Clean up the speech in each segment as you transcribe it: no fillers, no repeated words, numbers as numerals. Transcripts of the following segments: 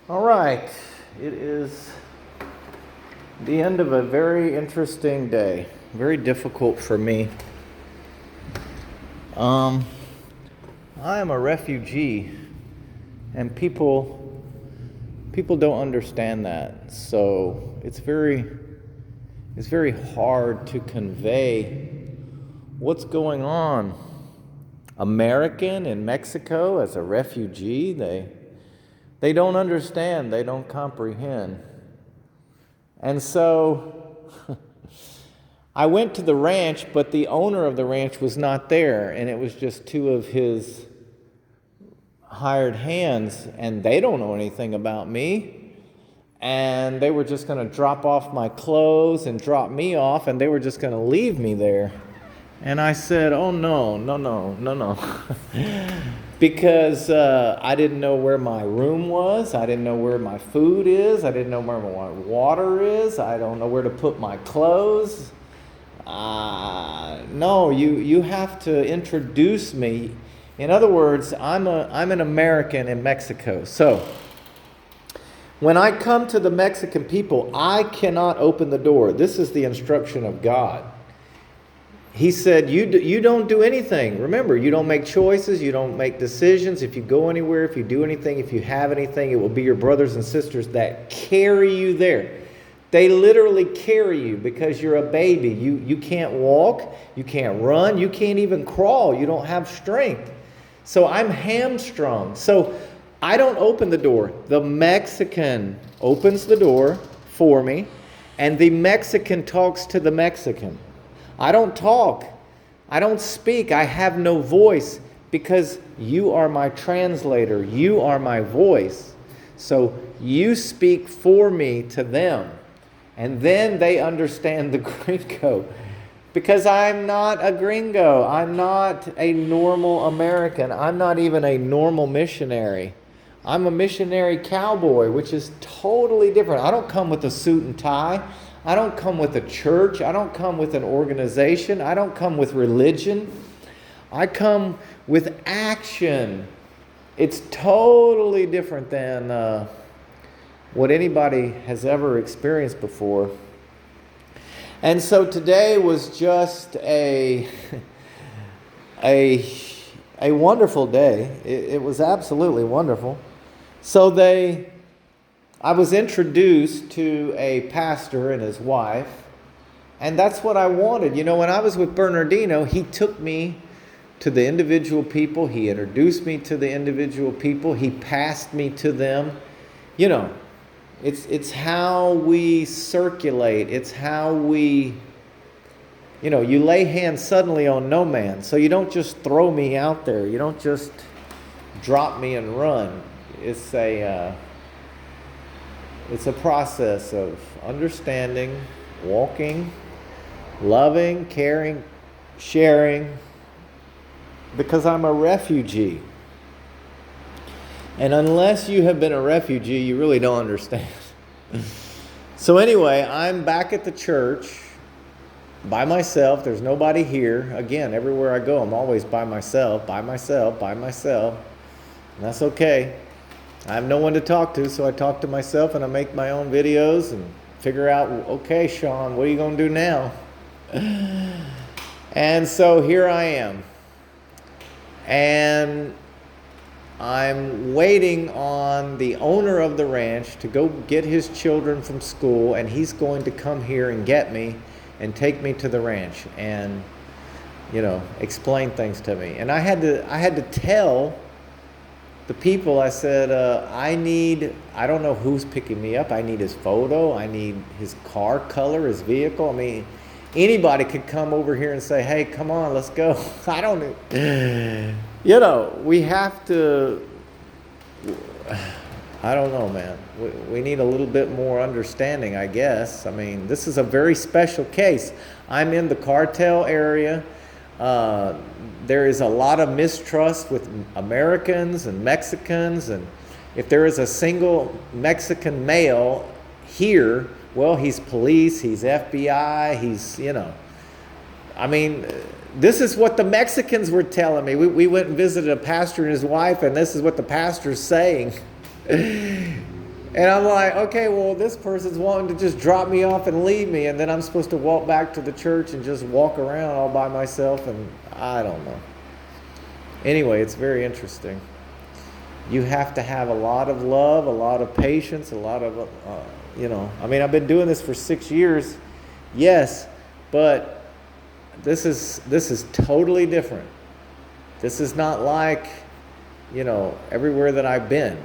All right, it is the end of a very interesting day, very difficult for me. I am a refugee, and people don't understand that. So it's very hard to convey what's going on. American in Mexico as a refugee, they don't understand, they don't comprehend. And so I went to the ranch, but the owner of the ranch was not there, and it was just two of his hired hands, and they don't know anything about me. And they were just going to drop off my clothes and drop me off, and they were just going to leave me there. And I said, oh, no. Because I didn't know where my room was. I didn't know where my food is. I didn't know where my water is. I don't know where to put my clothes. No, you have to introduce me. In other words, I'm an American in Mexico. So when I come to the Mexican people, I cannot open the door. This is the instruction of God. He said, you don't do anything. Remember, you don't make choices. You don't make decisions. If you go anywhere, if you do anything, if you have anything, it will be your brothers and sisters that carry you there. They literally carry you because you're a baby. You can't walk. You can't run. You can't even crawl. You don't have strength. So I'm hamstrung. So I don't open the door. The Mexican opens the door for me, and the Mexican talks to the Mexican. I don't talk. I don't speak. I have no voice because you are my translator. You are my voice. So you speak for me to them. And then they understand the gringo. Because I'm not a gringo. I'm not a normal American. I'm not even a normal missionary. I'm a missionary cowboy, which is totally different. I don't come with a suit and tie. I don't come with a church. I don't come with an organization. I don't come with religion. I come with action. It's totally different than what anybody has ever experienced before. And so today was just a wonderful day. It was absolutely wonderful. So I was introduced to a pastor and his wife, and that's what I wanted. You know, when I was with Bernardino, he took me to the individual people. He introduced me to the individual people. He passed me to them. You know, it's how we circulate. It's how we, you lay hands suddenly on no man. So you don't just throw me out there. You don't just drop me and run. It's a process of understanding, walking, loving, caring, sharing, because I'm a refugee. And unless you have been a refugee, you really don't understand. So anyway, I'm back at the church by myself. There's nobody here. Again, everywhere I go, I'm always by myself. And that's okay. I have no one to talk to, so I talk to myself and I make my own videos and figure out, okay, Sean, what are you going to do now? And so here I am. And I'm waiting on the owner of the ranch to go get his children from school, and he's going to come here and get me and take me to the ranch and, explain things to me. And I had to tell the people, I said, I don't know who's picking me up. I need his photo. I need his car color, his vehicle. I mean, anybody could come over here and say, hey, come on, let's go. I don't know. We have to, I don't know, man. We need a little bit more understanding, I guess. I mean, this is a very special case. I'm in the cartel area. There is a lot of mistrust with Americans and Mexicans, and if there is a single Mexican male here, well, he's police, he's FBI, he's, I mean, this is what the Mexicans were telling me. We went and visited a pastor and his wife, and this is what the pastor's saying. And I'm like, okay, well, this person's wanting to just drop me off and leave me, and then I'm supposed to walk back to the church and just walk around all by myself, and I don't know. Anyway, it's very interesting. You have to have a lot of love, a lot of patience, a lot of, I mean, I've been doing this for 6 years, yes, but this is totally different. This is not like, everywhere that I've been.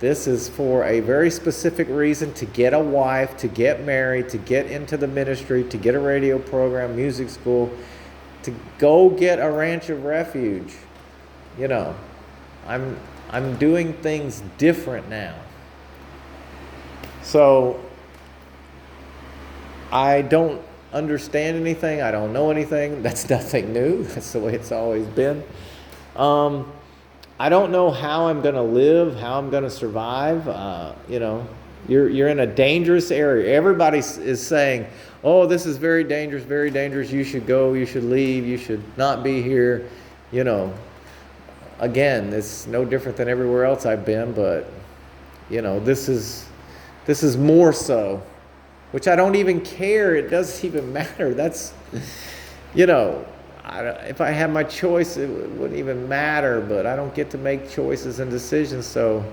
This is for a very specific reason: to get a wife, to get married, to get into the ministry, to get a radio program, music school, to go get a Ranch of Refuge. I'm doing things different now. So I don't understand anything. I don't know anything. That's nothing new. That's the way it's always been. I don't know how I'm going to live, how I'm going to survive. You're in a dangerous area. Everybody is saying, oh, this is very dangerous, very dangerous. You should go, you should leave, you should not be here. Again, it's no different than everywhere else I've been, but, this is more so, which I don't even care. It doesn't even matter. That's, if I had my choice, it wouldn't even matter, but I don't get to make choices and decisions. So,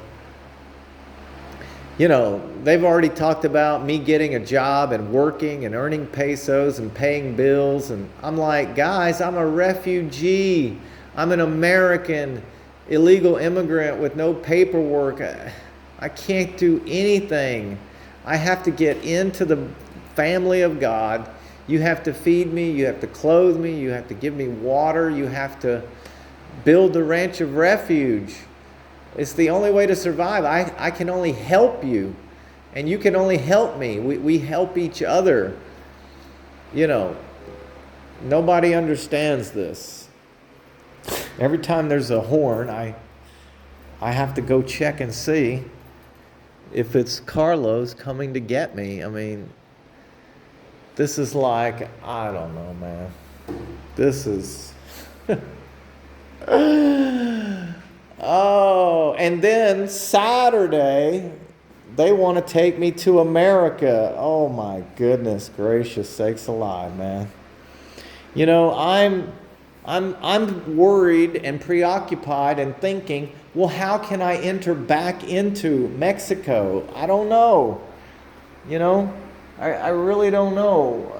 they've already talked about me getting a job and working and earning pesos and paying bills. And I'm like, guys, I'm a refugee. I'm an American illegal immigrant with no paperwork. I can't do anything. I have to get into the family of God. You have to feed me, you have to clothe me, you have to give me water, you have to build the Ranch of Refuge. It's the only way to survive. I can only help you, and you can only help me. We help each other. Nobody understands this. Every time there's a horn, I have to go check and see if it's Carlos coming to get me. I mean, this is like, I don't know, man. This is... Oh, and then Saturday, they want to take me to America. Oh my goodness gracious sakes alive, man. I'm worried and preoccupied and thinking, well, how can I enter back into Mexico? I don't know. I really don't know.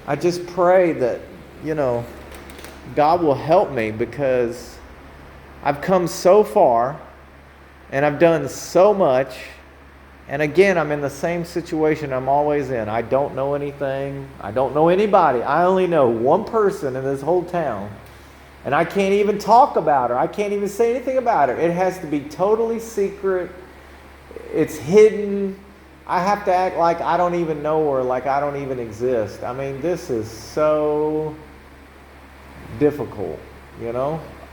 I just pray that, God will help me, because I've come so far and I've done so much. And again, I'm in the same situation I'm always in. I don't know anything. I don't know anybody. I only know one person in this whole town. And I can't even talk about her. I can't even say anything about her. It has to be totally secret. It's hidden. I have to act like I don't even know her, like I don't even exist. I mean, this is so difficult,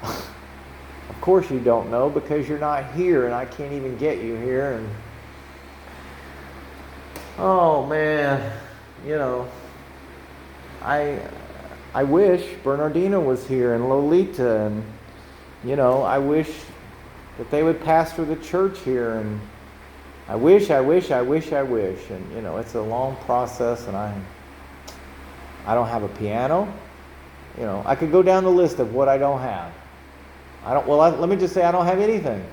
Of course you don't know, because you're not here, and I can't even get you here. And oh man, I wish Bernardino was here, and Lolita, and I wish that they would pastor the church here, and I wish, and it's a long process, and I don't have a piano. I could go down the list of what I don't have. Let me just say I don't have anything.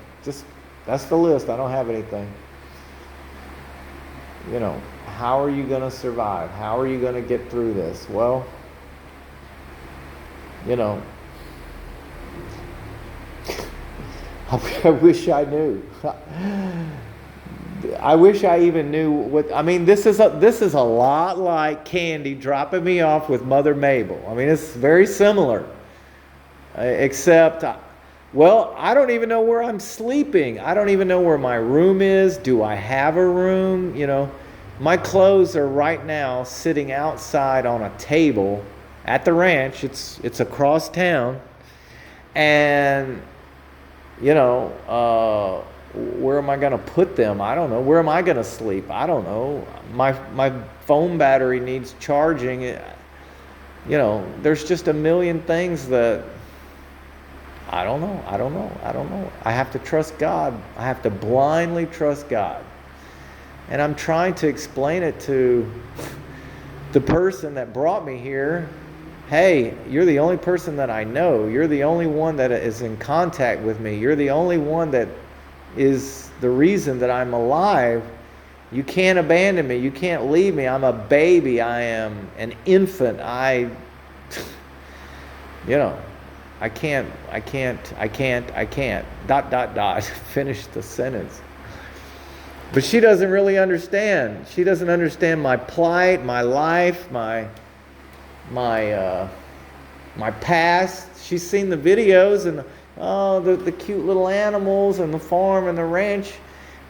That's the list. I don't have anything. How are you going to survive? How are you going to get through this? Well, I wish I knew. I wish I even knew what. I mean, this is a lot like Qandy dropping me off with Mother Mable. I mean, it's very similar, except, well, I don't even know where I'm sleeping. I don't even know where my room is. Do I have a room? My clothes are right now sitting outside on a table at the ranch. It's across town, and where am I going to put them? I don't know. Where am I going to sleep? I don't know. My phone battery needs charging. There's just a million things that I don't know. I don't know. I don't know. I have to trust God. I have to blindly trust God. And I'm trying to explain it to the person that brought me here. Hey, you're the only person that I know. You're the only one that is in contact with me. You're the only one that is the reason that I'm alive. You can't abandon me. You can't leave me. I'm a baby. I am an infant. I can't. Finish the sentence. But she doesn't really understand. She doesn't understand my plight, my life, my past. She's seen the videos and the cute little animals and the farm and the ranch.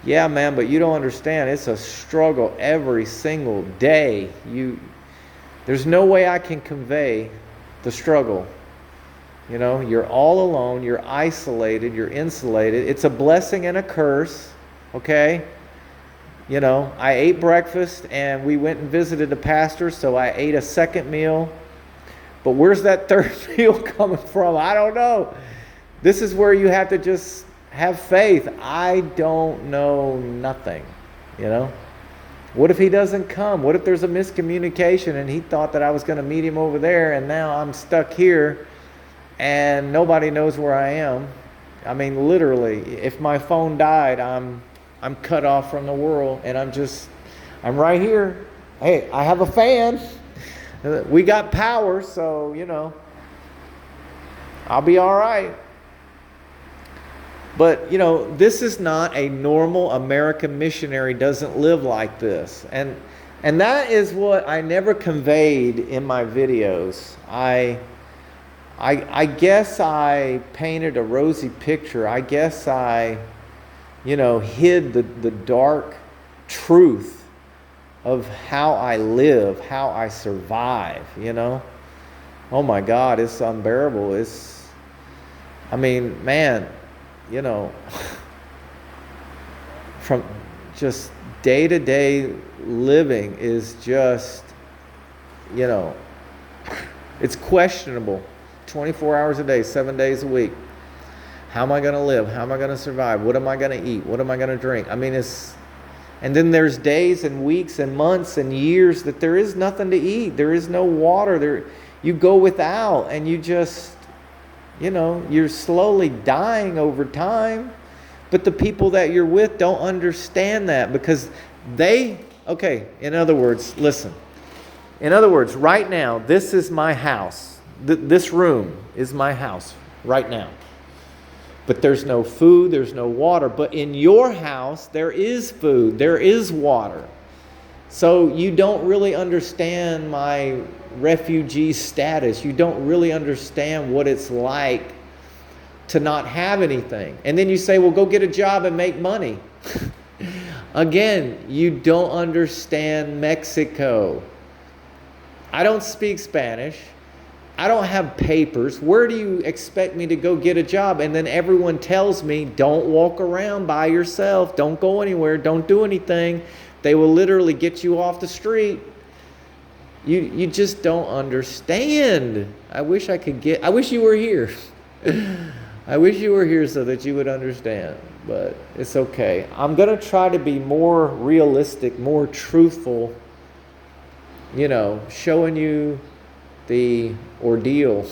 Yeah, man, but you don't understand. It's a struggle every single day. There's no way I can convey the struggle. You're all alone. You're isolated. You're insulated. It's a blessing and a curse. Okay? I ate breakfast and we went and visited the pastor, so I ate a second meal. But where's that third meal coming from? I don't know. This is where you have to just have faith. I don't know nothing. What if he doesn't come? What if there's a miscommunication and he thought that I was going to meet him over there and now I'm stuck here and nobody knows where I am? I mean, literally, if my phone died, I'm cut off from the world and I'm right here. Hey, I have a fan. We got power, so, I'll be all right. But, this is not a normal American missionary, doesn't live like this. And that is what I never conveyed in my videos. I guess I painted a rosy picture. I guess I, hid the dark truth of how I live, how I survive, Oh my God, it's unbearable. Man, from just day-to-day living is just, it's questionable. 24 hours a day, 7 days a week. How am I going to live? How am I going to survive? What am I going to eat? What am I going to drink? And then there's days and weeks and months and years that there is nothing to eat. There is no water. You go without and you just, you're slowly dying over time. But the people that you're with don't understand that because in other words, listen. In other words, right now, this is my house. This room is my house right now. But there's no food, there's no water. But in your house, there is food, there is water. So you don't really understand my refugee status. You don't really understand what it's like to not have anything. And then you say, well, go get a job and make money. Again, you don't understand Mexico. I don't speak Spanish. I don't have papers. Where do you expect me to go get a job? And then everyone tells me, don't walk around by yourself. Don't go anywhere. Don't do anything. They will literally get you off the street. You just don't understand. I wish you were here. I wish you were here so that you would understand. But it's okay. I'm going to try to be more realistic, more truthful, showing you the ordeal,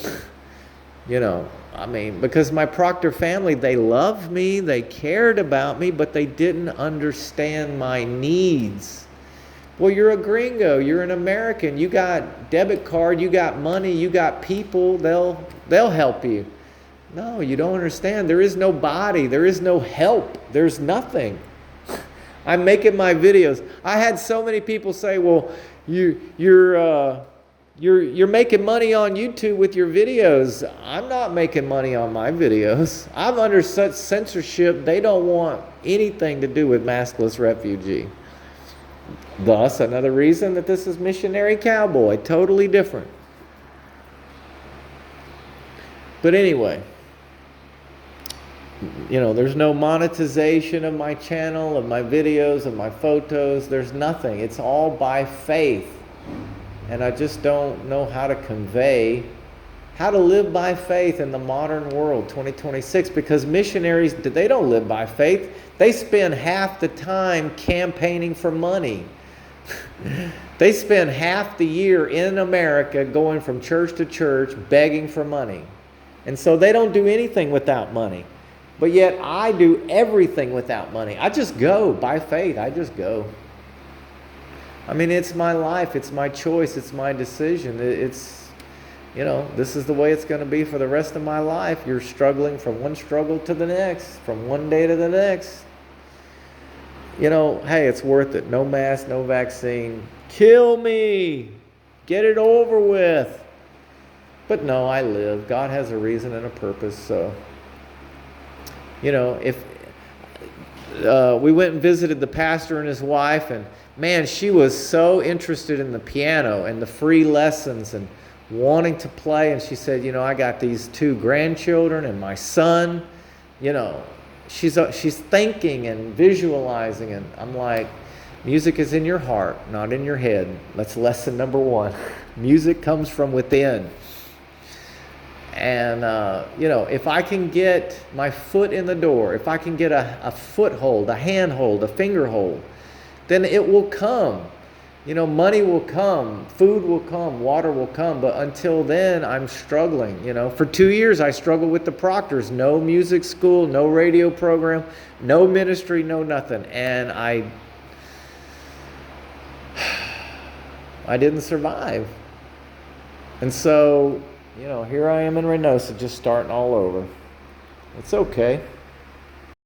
because my Proctor family, they loved me, they cared about me, but they didn't understand my needs. Well, you're a gringo, you're an American, you got debit card, you got money, you got people, they'll help you. No, you don't understand. There is no body, there is no help, there's nothing. I'm making my videos. I had so many people say, well, you're making money on YouTube with your videos. I'm not making money on my videos. I'm under such censorship, they don't want anything to do with maskless refugee. Thus, another reason that this is Missionary Cowboy, totally different. But anyway, there's no monetization of my channel, of my videos, of my photos. There's nothing. It's all by faith. And I just don't know how to convey how to live by faith in the modern world, 2026, because missionaries, they don't live by faith. They spend half the time campaigning for money. They spend half the year in America going from church to church begging for money. And so they don't do anything without money. But yet I do everything without money. I just go by faith. I just go. I mean, it's my life. It's my choice. It's my decision. It's, this is the way it's going to be for the rest of my life. You're struggling from one struggle to the next, from one day to the next. Hey, it's worth it. No mask, no vaccine. Kill me. Get it over with. But no, I live. God has a reason and a purpose. So, if we went and visited the pastor and his wife, and man, she was so interested in the piano and the free lessons and wanting to play. And she said, I got these 2 grandchildren and my son. She's thinking and visualizing, and I'm like, music is in your heart, not in your head. That's lesson number 1. Music comes from within. And, if I can get my foot in the door, if I can get a foothold, a handhold, a fingerhold, then it will come. Money will come, food will come, water will come. But until then, I'm struggling. For 2 years, I struggled with the Proctors. No music school, no radio program, no ministry, no nothing. And I didn't survive. And so, here I am in Reynosa, just starting all over. It's okay.